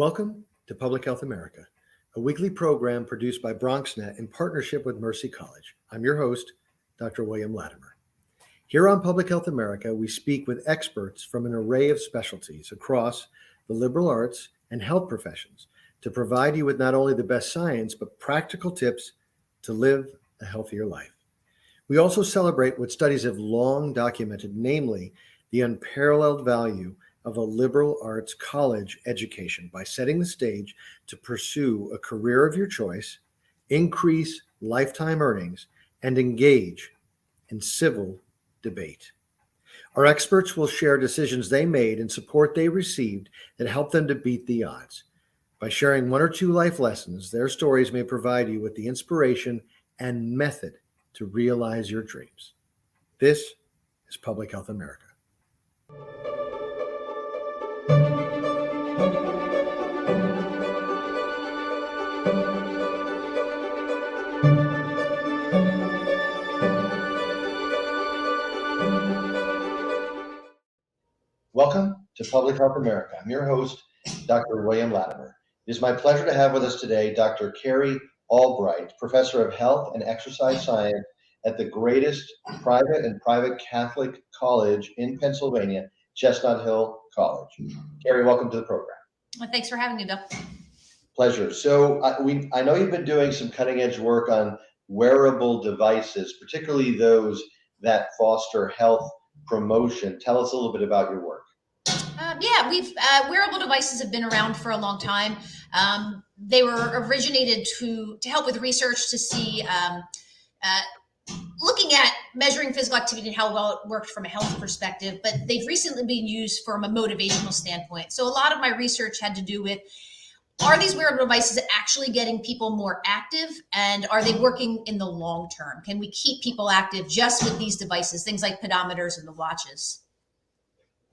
Welcome to Public Health America, a weekly program produced by BronxNet in partnership with Mercy College. I'm your host, Dr. William Latimer. Here on Public Health America, we speak with experts from an array of specialties across the liberal arts and health professions to provide you with not only the best science, but practical tips to live a healthier life. We also celebrate what studies have long documented, namely the unparalleled value of a liberal arts college education by setting the stage to pursue a career of your choice, increase lifetime earnings, and engage in civil debate. Our experts will share decisions they made and support they received that helped them to beat the odds. By sharing one or two life lessons, their stories may provide you with the inspiration and method to realize your dreams. This is Public Health America. Welcome to Public Health America. I'm your host, Dr. William Latimer. It is my pleasure to have with us today Dr. Carrie Albright, Professor of Health and Exercise Science at the greatest private Catholic college in Pennsylvania, Chestnut Hill College. Carrie, welcome to the program. Well, thanks for having me, Bill. Pleasure. So I know you've been doing some cutting edge work on wearable devices, particularly those that foster health promotion. Tell us a little bit about your work. Wearable devices have been around for a long time. They were originated to help with research to see, looking at measuring physical activity and how well it worked from a health perspective, but they've recently been used from a motivational standpoint. So a lot of my research had to do with, are these wearable devices actually getting people more active, and are they working in the long term? Can we keep people active just with these devices, things like pedometers and the watches?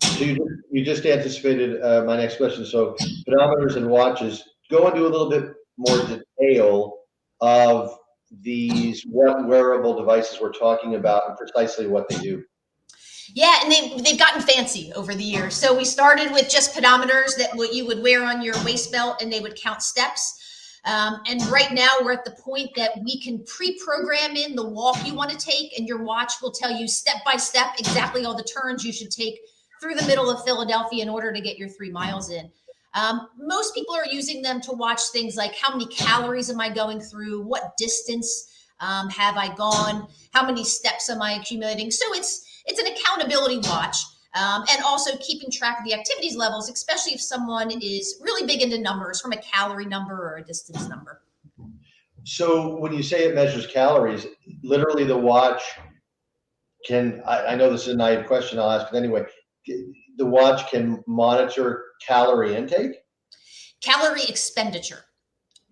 So you just anticipated my next question. So pedometers and watches, go into a little bit more detail of what wearable devices we're talking about and precisely what they do. Yeah, and they've gotten fancy over the years. So we started with just pedometers that what you would wear on your waist belt, and they would count steps. And right now we're at the point that we can pre-program in the walk you want to take, and your watch will tell you step by step exactly all the turns you should take through the middle of Philadelphia in order to get your 3 miles in. Most people are using them to watch things like how many calories am I going through, what distance have I gone, how many steps am I accumulating. So it's an accountability watch, and also keeping track of the activities levels, especially if someone is really big into numbers, from a calorie number or a distance number. So when you say it measures calories, literally the watch can, I know this is a naive question, I'll ask it anyway, the watch can monitor calorie intake? Calorie expenditure.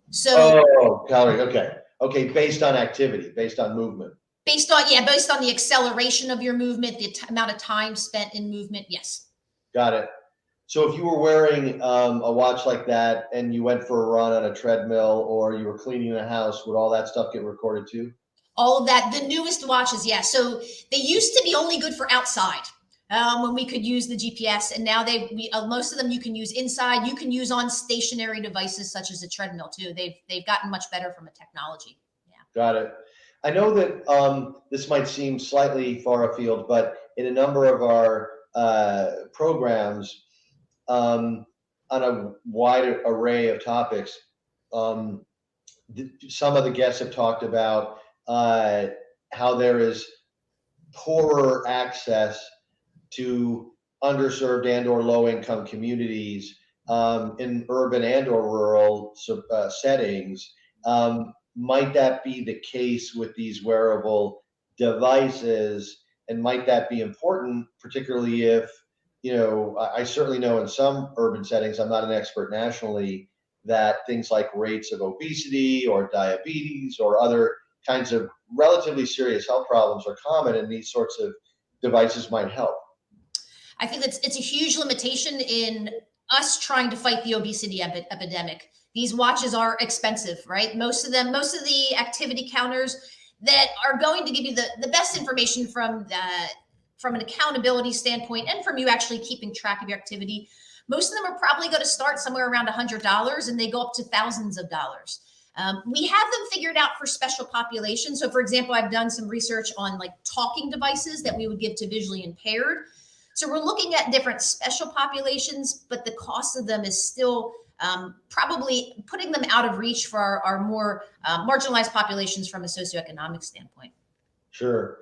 So calorie, okay. Okay, based on activity, based on movement. Based on the acceleration of your movement, the amount of time spent in movement, yes. Got it. So if you were wearing a watch like that and you went for a run on a treadmill or you were cleaning the house, would all that stuff get recorded too? All of that, the newest watches, yes. So they used to be only good for outside. When we could use the GPS, and now most of them you can use inside. You can use on stationary devices such as a treadmill too. They've gotten much better from a technology. Yeah. Got it. I know that this might seem slightly far afield, but in a number of our programs on a wide array of topics, some of the guests have talked about how there is poorer access to underserved and or low-income communities in urban and or rural settings. Might that be the case with these wearable devices? And might that be important, particularly if, I certainly know in some urban settings, I'm not an expert nationally, that things like rates of obesity or diabetes or other kinds of relatively serious health problems are common, and these sorts of devices might help. I think it's a huge limitation in us trying to fight the obesity epidemic. These watches are expensive, right? Most of the activity counters that are going to give you the best information from an accountability standpoint and from you actually keeping track of your activity Most of them are probably going to start somewhere around $100 and they go up to thousands of dollars. We have them figured out for special populations. So for example, I've done some research on like talking devices that we would give to visually impaired. So we're looking at different special populations, but the cost of them is still probably putting them out of reach for our more marginalized populations from a socioeconomic standpoint. Sure.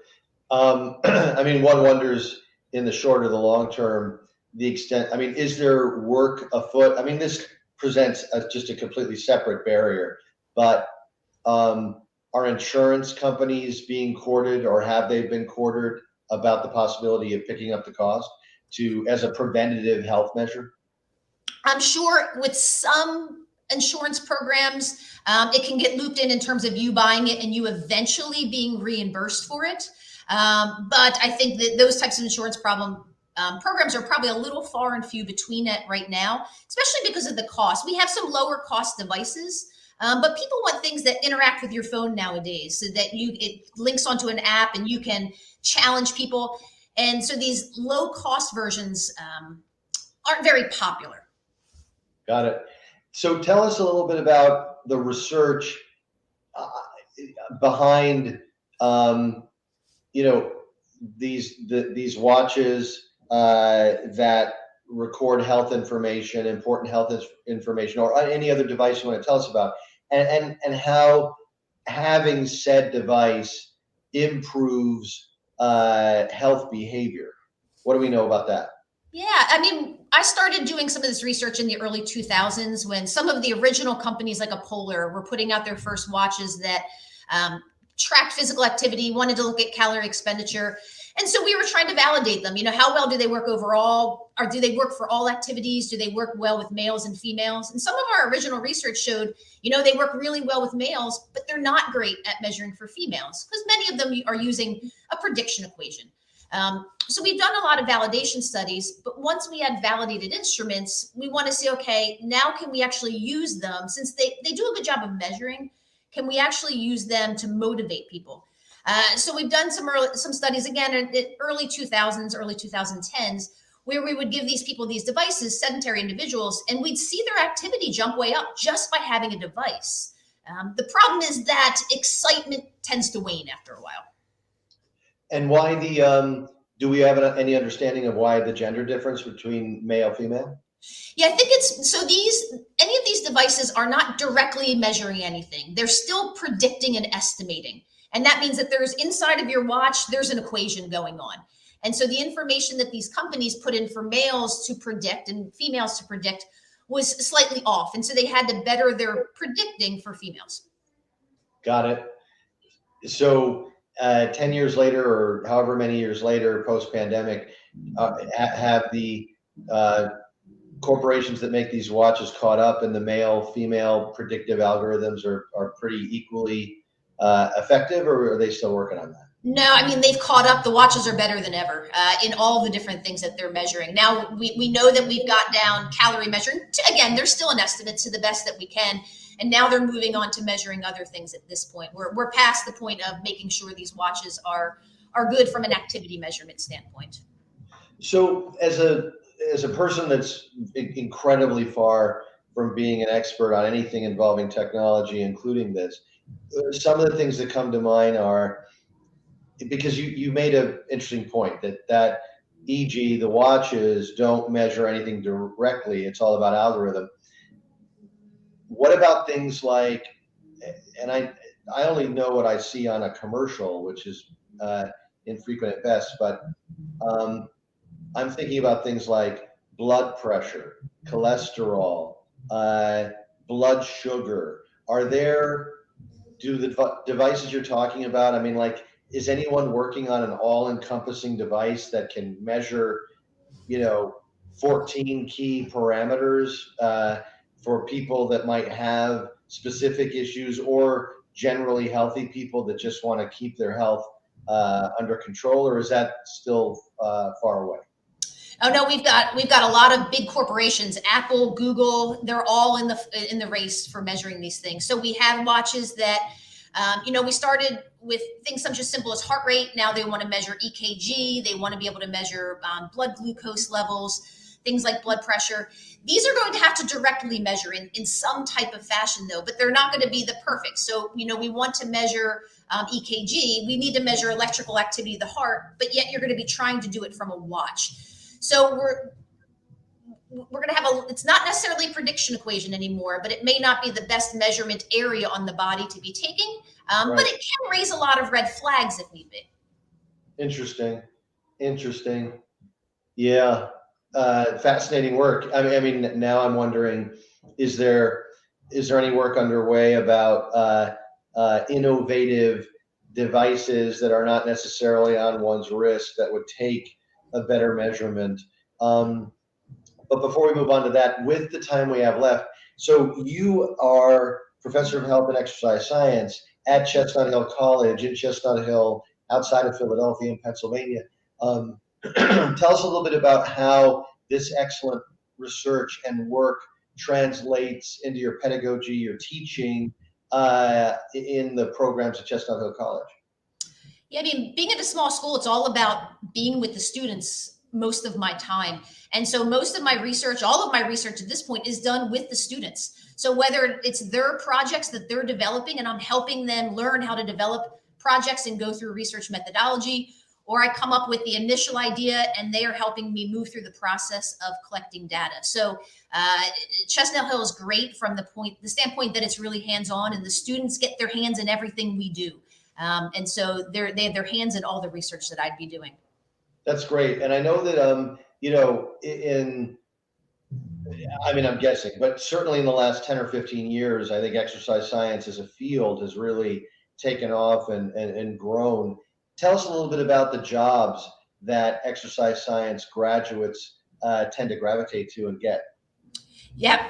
I mean, one wonders in the short or the long term, the extent, I mean, is there work afoot? I mean, this presents just a completely separate barrier, but are insurance companies being courted, or have they been courted about the possibility of picking up the cost as a preventative health measure? I'm sure with some insurance programs, it can get looped in terms of you buying it and you eventually being reimbursed for it. But I think that those types of insurance programs are probably a little far and few between it right now, especially because of the cost. We have some lower cost devices, but people want things that interact with your phone nowadays, so that it links onto an app and you can challenge people. And so these low cost versions aren't very popular. Got it. So tell us a little bit about the research behind, these watches that record health information, important health information, or any other device you want to tell us about, and how having said device improves health behavior. What do we know about that? Yeah, I mean, I started doing some of this research in the early 2000s when some of the original companies like a Polar were putting out their first watches that tracked physical activity, wanted to look at calorie expenditure. And so we were trying to validate them. How well do they work overall? Or do they work for all activities? Do they work well with males and females? And some of our original research showed, they work really well with males, but they're not great at measuring for females because many of them are using a prediction equation. So we've done a lot of validation studies, but once we had validated instruments, we want to say, okay, now can we actually use them? Since they do a good job of measuring, can we actually use them to motivate people? So we've done some studies, again, in the early 2000s, early 2010s, where we would give these people these devices, sedentary individuals, and we'd see their activity jump way up just by having a device. The problem is that excitement tends to wane after a while. And why do we have any understanding of why the gender difference between male, female? Yeah, I think any of these devices are not directly measuring anything. They're still predicting and estimating. And that means that there's inside of your watch, there's an equation going on. And so the information that these companies put in for males to predict and females to predict was slightly off. And so they had to better their predicting for females. Got it. So 10 years later, or however many years later, post-pandemic, have the corporations that make these watches caught up, and the male-female predictive algorithms are pretty equally effective, or are they still working on that? No, I mean, they've caught up. The watches are better than ever in all the different things that they're measuring. Now, we know that we've got down calorie measuring. Again, there's still an estimate to the best that we can. And now they're moving on to measuring other things at this point. We're past the point of making sure these watches are good from an activity measurement standpoint. So as a person that's incredibly far from being an expert on anything involving technology, including this, some of the things that come to mind are, because you made an interesting point that e.g. the watches don't measure anything directly, it's all about algorithm. What about things like, and I only know what I see on a commercial, which is infrequent at best, but I'm thinking about things like blood pressure, cholesterol, blood sugar. Do the devices you're talking about, I mean, like, is anyone working on an all-encompassing device that can measure, 14 key parameters for people that might have specific issues, or generally healthy people that just want to keep their health under control, or is that still far away? Oh no, we've got a lot of big corporations, Apple, Google, they're all in the race for measuring these things. So we have watches that, we started with things such as simple as heart rate. Now they want to measure EKG. They want to be able to measure blood glucose levels. things like blood pressure. These are going to have to directly measure in some type of fashion, though, but they're not going to be the perfect. So, we want to measure EKG. We need to measure electrical activity of the heart, but yet you're going to be trying to do it from a watch. So we're going to have it's not necessarily a prediction equation anymore, but it may not be the best measurement area on the body to be taking, Right. but it can raise a lot of red flags if need be. Interesting. Yeah. Fascinating work. I mean, now I'm wondering, is there any work underway about innovative devices that are not necessarily on one's wrist that would take a better measurement? But before we move on to that, with the time we have left, so you are professor of health and exercise science at Chestnut Hill College in Chestnut Hill, outside of Philadelphia in Pennsylvania. Tell us a little bit about how this excellent research and work translates into your pedagogy, your teaching in the programs at Chestnut Hill College. Yeah, I mean, being at a small school, it's all about being with the students most of my time. And so most of my research, all of my research at this point, is done with the students. So whether it's their projects that they're developing and I'm helping them learn how to develop projects and go through research methodology, or I come up with the initial idea and they are helping me move through the process of collecting data. So Chestnut Hill is great from the standpoint that it's really hands-on and the students get their hands in everything we do. And so they have their hands in all the research that I'd be doing. That's great. And I know that, I'm guessing, but certainly in the last 10 or 15 years, I think exercise science as a field has really taken off and grown. Tell us a little bit about the jobs that exercise science graduates tend to gravitate to and get. Yeah.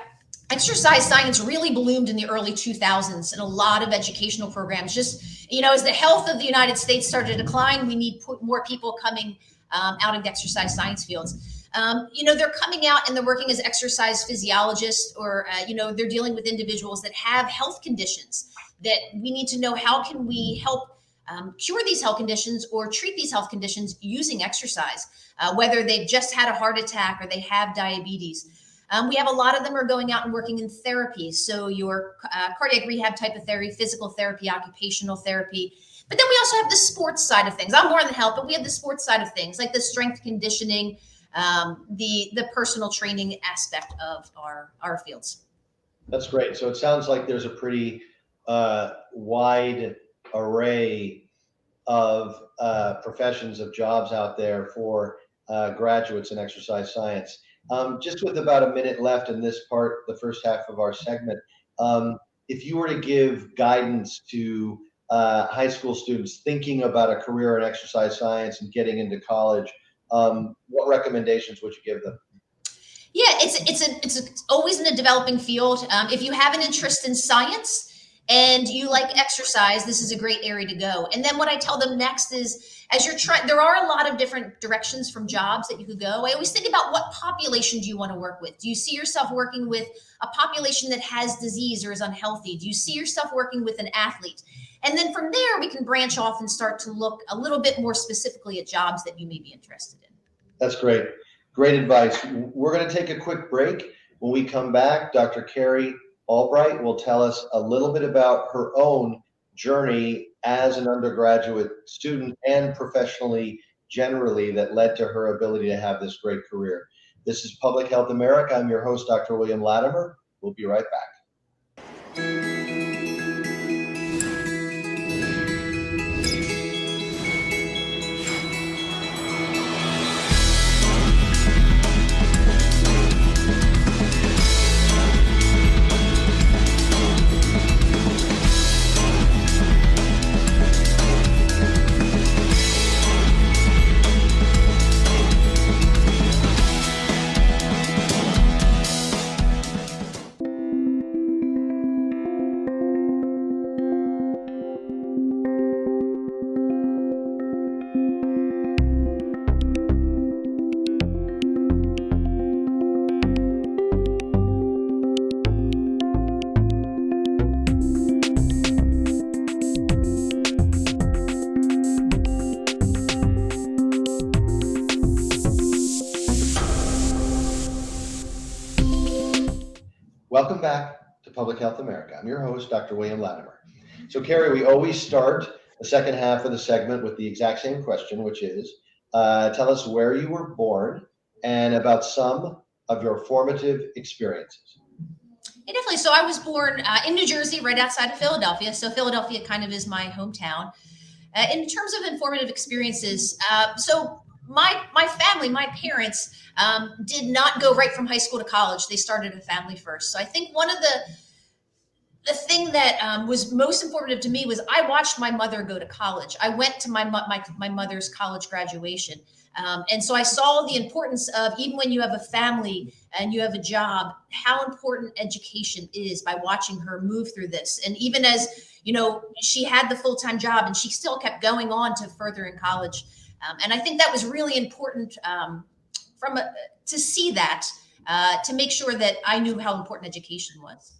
Exercise science really bloomed in the early 2000s in a lot of educational programs. Just, as the health of the United States started to decline, we need more people coming out into exercise science fields. They're coming out and they're working as exercise physiologists, or, they're dealing with individuals that have health conditions that we need to know how can we help cure these health conditions or treat these health conditions using exercise, whether they've just had a heart attack or they have diabetes. We have a lot of them are going out and working in therapy. So your cardiac rehab type of therapy, physical therapy, occupational therapy. But then we also have the sports side of things. I'm more than health, but we have the sports side of things, like the strength conditioning, the personal training aspect of our fields. That's great. So it sounds like there's a pretty wide array of professions, of jobs out there for graduates in exercise science. Just with about a minute left in this part, the first half of our segment, if you were to give guidance to high school students thinking about a career in exercise science and getting into college, what recommendations would you give them? Yeah, it's always in a developing field. If you have an interest in science and you like exercise, this is a great area to go. And then what I tell them next is, as you're trying, there are a lot of different directions from jobs that you could go. I always think about what population do you want to work with? Do you see yourself working with a population that has disease or is unhealthy? Do you see yourself working with an athlete? And then from there, we can branch off and start to look a little bit more specifically at jobs that you may be interested in. That's great. Great advice. We're going to take a quick break. When we come back, Dr. Carrie Albright will tell us a little bit about her own journey as an undergraduate student and professionally generally that led to her ability to have this great career. This is Public Health America. I'm your host, Dr. William Latimer. We'll be right back. Welcome back to Public Health America. I'm your host, Dr. William Latimer. So, Carrie, we always start the second half of the segment with the exact same question, which is, tell us where you were born and about some of your formative experiences. Yeah, definitely. So I was born in New Jersey, right outside of Philadelphia. So Philadelphia kind of is my hometown. In terms of informative experiences, so my family, my parents did not go right from high school to college. They started a family first. So I think one of the thing that was most informative to me was I watched my mother go to college. I went to my mother's college graduation. And so I saw the importance of, even when you have a family and you have a job, how important education is by watching her move through this. And even as, she had the full-time job and she still kept going on to further in college. And I think that was really important to see that, to make sure that I knew how important education was.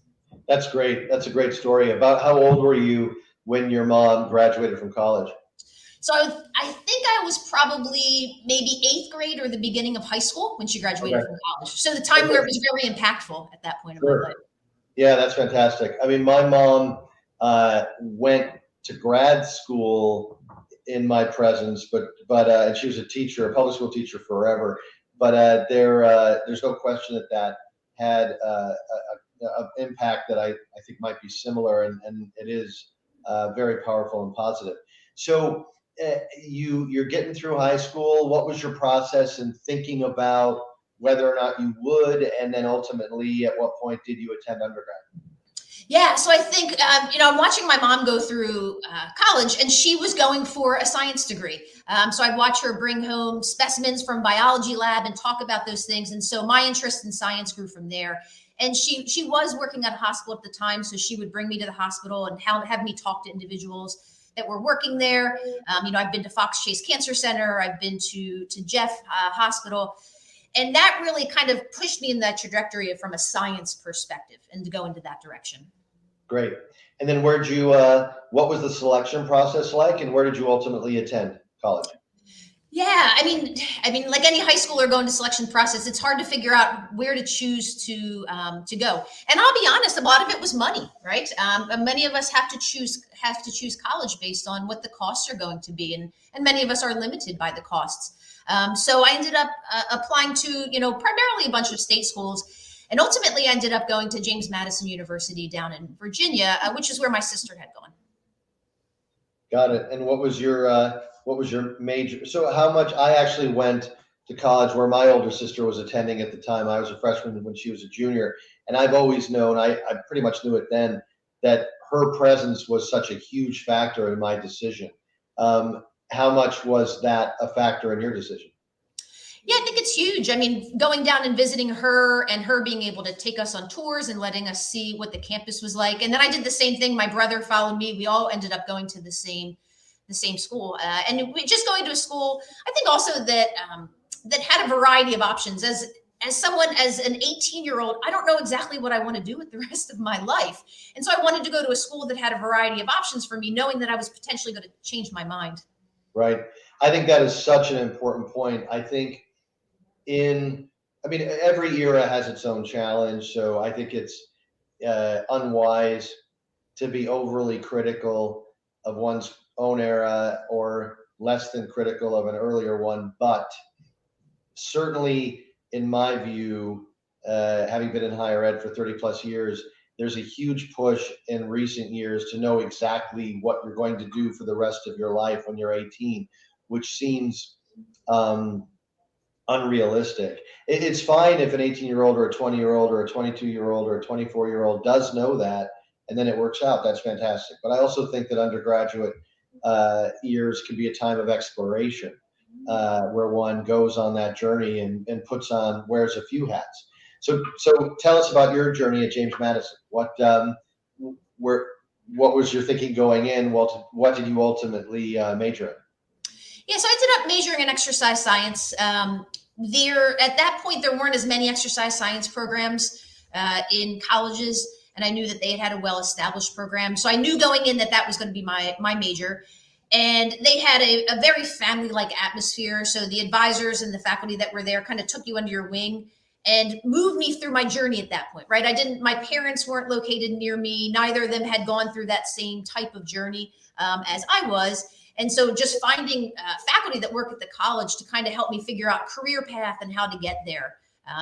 That's great. That's a great story. About how old were you when your mom graduated from college? So I think I was probably maybe 8th grade or the beginning of high school when she graduated from college. So the time where it was very impactful at that point in my life. Yeah, that's fantastic. I mean, my mom went to grad school in my presence, but and she was a teacher, a public school teacher forever. But there's no question that had an impact that I think might be similar, and it is very powerful and positive. So you're getting through high school. What was your process in thinking about whether or not you would, and then ultimately at what point did you attend undergrad? Yeah, so I think, I'm watching my mom go through college, and she was going for a science degree. So I'd watch her bring home specimens from biology lab and talk about those things. And so my interest in science grew from there. And she was working at a hospital at the time, so she would bring me to the hospital and have me talk to individuals that were working there. I've been to Fox Chase Cancer Center. I've been to Jeff Hospital. And that really kind of pushed me in that trajectory from a science perspective and to go into that direction. Great. And then what was the selection process like, and where did you ultimately attend college? Yeah, I mean, like any high schooler going to selection process, it's hard to figure out where to choose to go. And I'll be honest, a lot of it was money, right? Many of us have to choose college based on what the costs are going to be, and many of us are limited by the costs. So I ended up applying to, primarily a bunch of state schools. And ultimately, I ended up going to James Madison University down in Virginia, which is where my sister had gone. Got it. And what was your major? So I actually went to college where my older sister was attending at the time. I was a freshman when she was a junior. And I've always known, I pretty much knew it then, that her presence was such a huge factor in my decision. How much was that a factor in your decision? Yeah, I think it's huge. I mean, going down and visiting her and her being able to take us on tours and letting us see what the campus was like. And then I did the same thing. My brother followed me. We all ended up going to the same school. And we just going to a school, I think also that had a variety of options. As an 18-year-old, I don't know exactly what I want to do with the rest of my life. And so I wanted to go to a school that had a variety of options for me, knowing that I was potentially going to change my mind. Right. I think that is such an important point. I think every era has its own challenge. So I think it's unwise to be overly critical of one's own era or less than critical of an earlier one. But certainly, in my view, having been in higher ed for 30 plus years, there's a huge push in recent years to know exactly what you're going to do for the rest of your life when you're 18, which seems unrealistic. It's fine if an 18-year-old or a 20-year-old or a 22-year-old or a 24-year-old does know that, and then it works out. That's fantastic. But I also think that undergraduate years can be a time of exploration, where one goes on that journey and wears a few hats. So tell us about your journey at James Madison. What was your thinking going in? What did you ultimately major in? Yeah, so I ended up majoring in exercise science. At that point, there weren't as many exercise science programs in colleges, and I knew that they had a well-established program. So I knew going in that was going to be my major. And they had a very family-like atmosphere. So the advisors and the faculty that were there kind of took you under your wing and move me through my journey at that point, right? My parents weren't located near me. Neither of them had gone through that same type of journey as I was. And so just finding faculty that work at the college to kind of help me figure out career path and how to get there.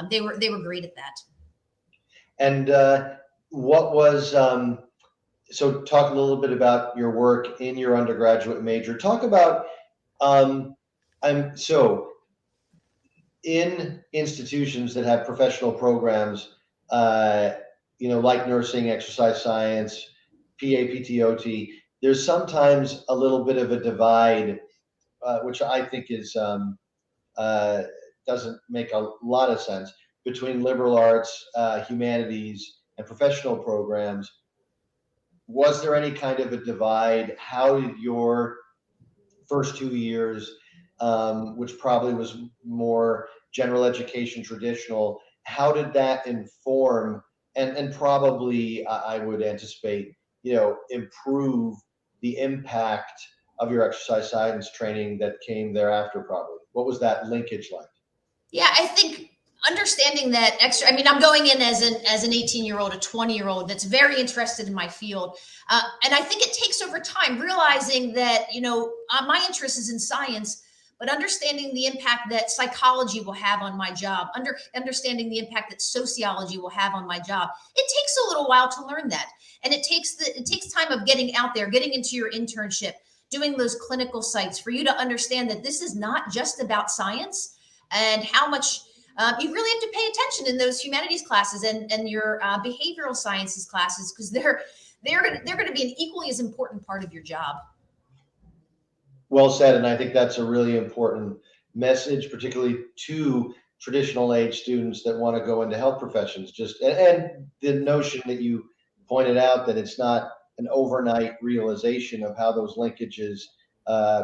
They were great at that. And what was, so talk a little bit about your work in your undergraduate major. Talk about, so in institutions that have professional programs, like nursing, exercise science, PA, PT, OT, there's sometimes a little bit of a divide, which I think is doesn't make a lot of sense, between liberal arts, humanities, and professional programs. Was there any kind of a divide? How did your first 2 years, which probably was more general education, traditional, how did that inform and probably, I would anticipate, improve the impact of your exercise science training that came thereafter? Probably. What was that linkage like? Yeah, I think understanding that I'm going in as an 18-year-old, a 20-year-old that's very interested in my field. And I think it takes over time realizing that, my interest is in science, but understanding the impact that psychology will have on my job, understanding the impact that sociology will have on my job. It takes a little while to learn that. And it takes time of getting out there, getting into your internship, doing those clinical sites for you to understand that this is not just about science and how much you really have to pay attention in those humanities classes and your behavioral sciences classes, because they're going to be an equally as important part of your job. Well said, and I think that's a really important message, particularly to traditional age students that want to go into health professions. And the notion that you pointed out, that it's not an overnight realization of how those linkages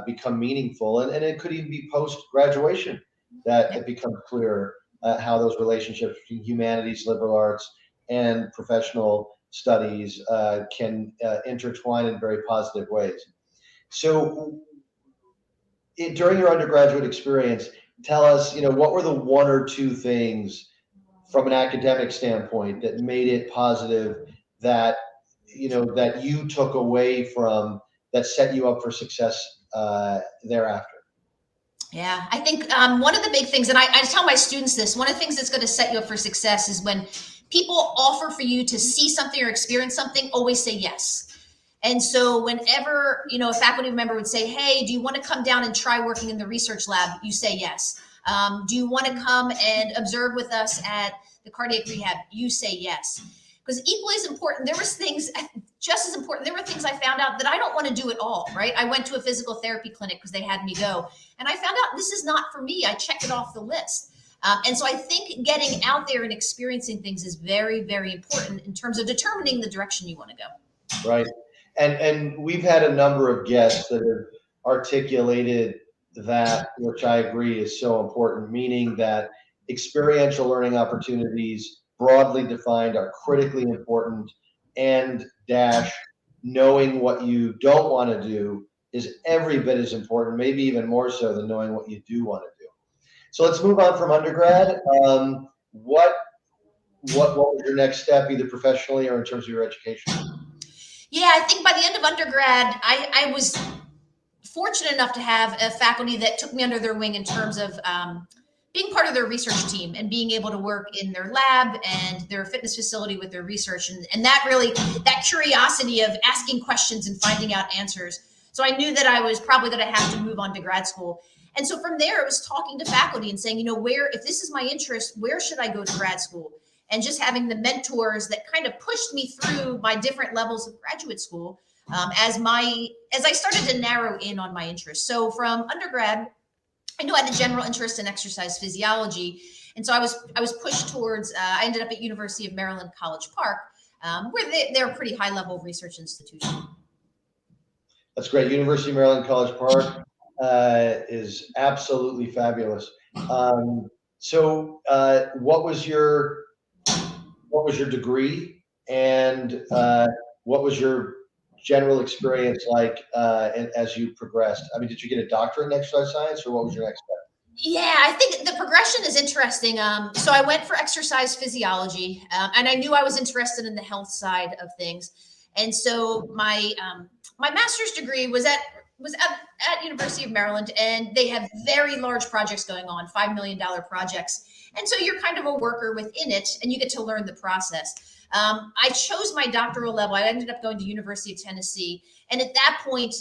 become meaningful, and it could even be post-graduation that it becomes clearer how those relationships between humanities, liberal arts, and professional studies can intertwine in very positive ways. So during your undergraduate experience, tell us, what were the one or two things from an academic standpoint that made it positive, that that you took away from, that set you up for success thereafter? Yeah, I think one of the big things, and I tell my students this, one of the things that's going to set you up for success is when people offer for you to see something or experience something, always say yes. And so whenever, a faculty member would say, hey, do you want to come down and try working in the research lab? You say yes. Do you want to come and observe with us at the cardiac rehab? You say yes. Because equally as important, there was things just as important. There were things I found out that I don't want to do at all, right? I went to a physical therapy clinic because they had me go. And I found out this is not for me. I checked it off the list. And so I think getting out there and experiencing things is very, very important in terms of determining the direction you want to go. Right. And we've had a number of guests that have articulated that, which I agree is so important, meaning that experiential learning opportunities, broadly defined, are critically important, and knowing what you don't want to do is every bit as important, maybe even more so than knowing what you do want to do. So let's move on from undergrad. What was your next step, either professionally or in terms of your education? Yeah, I think by the end of undergrad, I was fortunate enough to have a faculty that took me under their wing in terms of being part of their research team and being able to work in their lab and their fitness facility with their research. And that curiosity of asking questions and finding out answers. So I knew that I was probably going to have to move on to grad school. And so from there, it was talking to faculty and saying, if this is my interest, where should I go to grad school? And just having the mentors that kind of pushed me through my different levels of graduate school as I started to narrow in on my interests. So from undergrad, I knew I had a general interest in exercise physiology. And so I was pushed towards, I ended up at University of Maryland, College Park, where they're a pretty high level research institution. That's great. University of Maryland, College Park is absolutely fabulous. So what was your degree, and what was your general experience like as you progressed? I mean, did you get a doctorate in exercise science, or what was your next step? Yeah, I think the progression is interesting. So I went for exercise physiology, and I knew I was interested in the health side of things. And so my master's degree was at University of Maryland, and they have very large projects going on, $5 million projects. And so you're kind of a worker within it, and you get to learn the process. I chose my doctoral level. I ended up going to University of Tennessee, and at that point,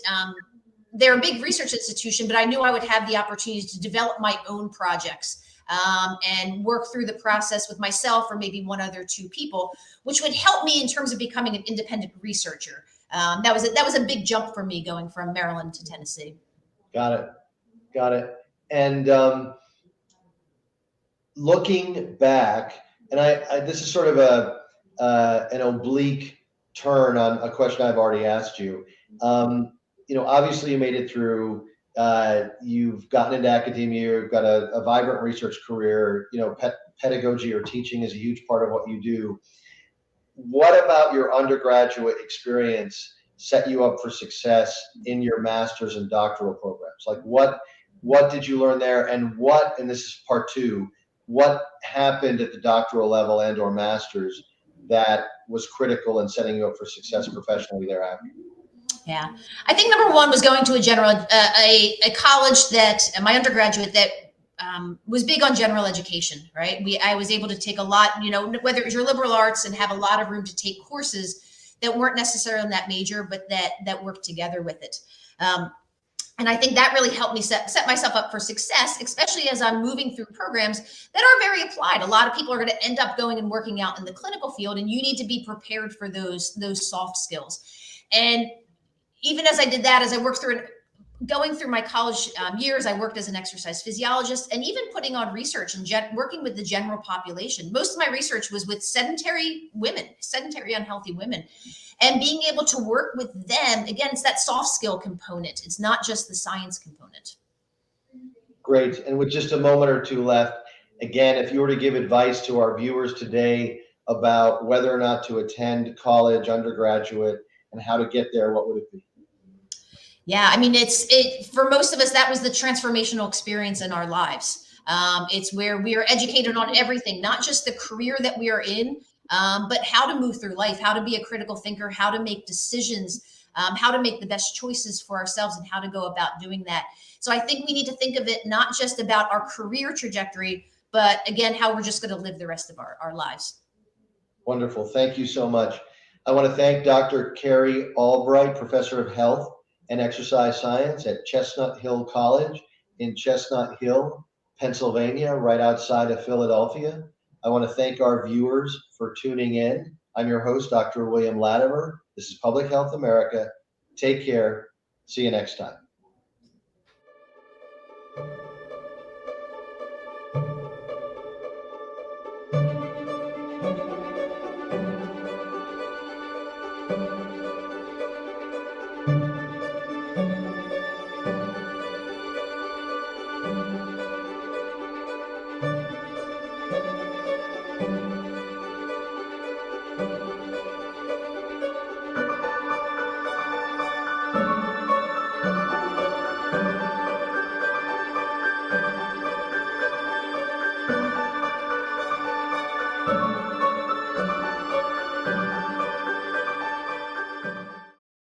they're a big research institution, but I knew I would have the opportunity to develop my own projects, and work through the process with myself or maybe one other two people, which would help me in terms of becoming an independent researcher. That was a big jump for me going from Maryland to Tennessee. Got it. Got it. And looking back, and this is sort of an oblique turn on a question I've already asked you. Obviously you made it through. You've gotten into academia. You've got a vibrant research career. Pedagogy or teaching is a huge part of what you do. What about your undergraduate experience set you up for success in your master's and doctoral programs? Like what did you learn there, and this is part two, what happened at the doctoral level and or master's that was critical in setting you up for success professionally thereafter? Yeah, I think number one was going to a college that my undergraduate that was big on general education. Right, I was able to take a lot, whether it was your liberal arts, and have a lot of room to take courses that weren't necessarily in that major, but that worked together with it. And I think that really helped me set myself up for success, especially as I'm moving through programs that are very applied. A lot of people are going to end up going and working out in the clinical field, and you need to be prepared for those soft skills. And even as I did that, as I worked through going through my college years, I worked as an exercise physiologist, and even putting on research and working with the general population. Most of my research was with sedentary unhealthy women, and being able to work with them. Again, it's that soft skill component. It's not just the science component. Great. And with just a moment or two left, again, if you were to give advice to our viewers today about whether or not to attend college, undergraduate, and how to get there, what would it be? Yeah, I mean, for most of us, that was the transformational experience in our lives. It's where we are educated on everything, not just the career that we are in, but how to move through life, how to be a critical thinker, how to make decisions, how to make the best choices for ourselves, and how to go about doing that. So I think we need to think of it not just about our career trajectory, but again, how we're just going to live the rest of our lives. Wonderful. Thank you so much. I want to thank Dr. Carrie Albright, Professor of Health and Exercise Science at Chestnut Hill College in Chestnut Hill, Pennsylvania, right outside of Philadelphia. I want to thank our viewers for tuning in. I'm your host, Dr. William Latimer. This is Public Health America. Take care. See you next time.